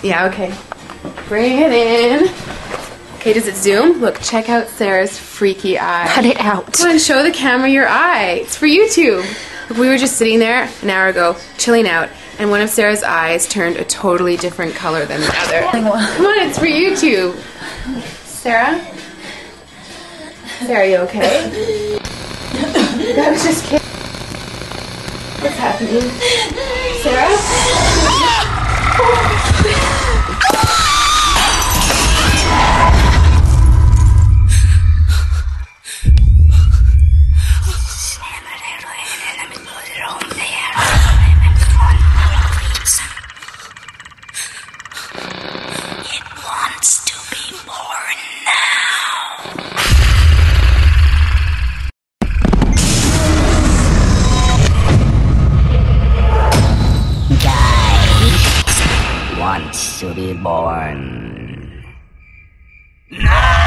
Yeah, okay. Bring it in. Okay, does it zoom? Look, check out Sarah's freaky eye. Cut it out. Come on, show the camera your eye. It's for YouTube. Look, we were just sitting there an hour ago, chilling out, and one of Sarah's eyes turned a totally different color than the other. Come on, it's for YouTube. Sarah? Sarah, you okay? I was just kidding. What's happening? Sarah? It wants to be born now. Guy wants to be born. No!